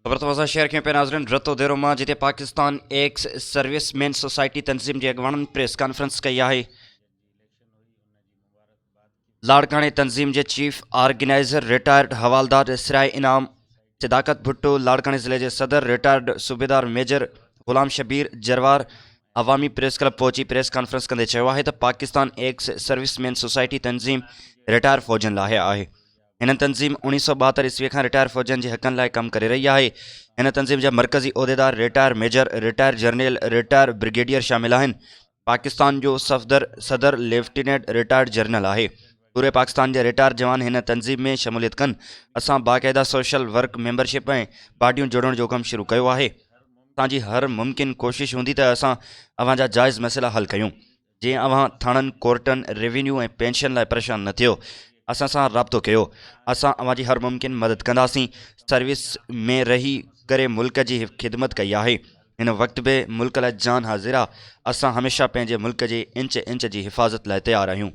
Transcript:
खबर तवाज़ा शहर के पे नाज़रीन रतो देरो मां जिते पाकिस्तान एक्स सर्विसमैन सोसाइटी तंजीम के अगवानन प्रेस कॉन्फ्रेंस कई है। लाड़काने तंजीम के चीफ ऑर्गेनाइज़र रिटायर्ड हवालदार इसराय इनाम सदाकत भुट्टो, लाड़काने ज़िले के सदर रिटायर्ड सूबेदार मेजर गुलाम शबीर जरवार अवामी प्रेस क्लब पहुंची प्रेस कॉन्फ्रेंस कंदे चयो आहे त पाकिस्तान एक्स सर्विसमैन सोसाइटी तंजीम रिटायर फौजन लाइ आहे। इन तंजीम 1972 ईस्वी का रिटायर फौजन के हक़न लाइ कम करे रही है। इन तंजीम के मरकज़ी उहदेदार retire major, retire general, retire brigadier शामिल हैं। पाकिस्तान जो सदर लेफ्टिनेंट रिटायर्ड जनरल है। पूरे पाकिस्तान के रिटायर जवान इन तंजीम में शमूलियत कन। असां बाकायदा सोशल वर्क मेंबरशिप और पार्टियों जोड़ने जो कम शुरू किया है। असांजी हर मुमकिन कोशिश होंदी त असां अवांजा जायज़ मसला हल कयूं। जे अवां थानन, कोर्टन, रेवेन्यू और पेंशन लाइ परेशान न थियो, असां सां राब्तो कयो। असां अवांजी हर मुमकिन मदद कंदासीं। सर्विस में रही करे मुल्क की खिदमत कई है। इन वक्त भी मुल्क लाइ जान हाज़िर आ। असां हमेशा पंहिंजे मुल्क के इंच इंच की हिफ़ाज़त लाइ तैयार आहियूं।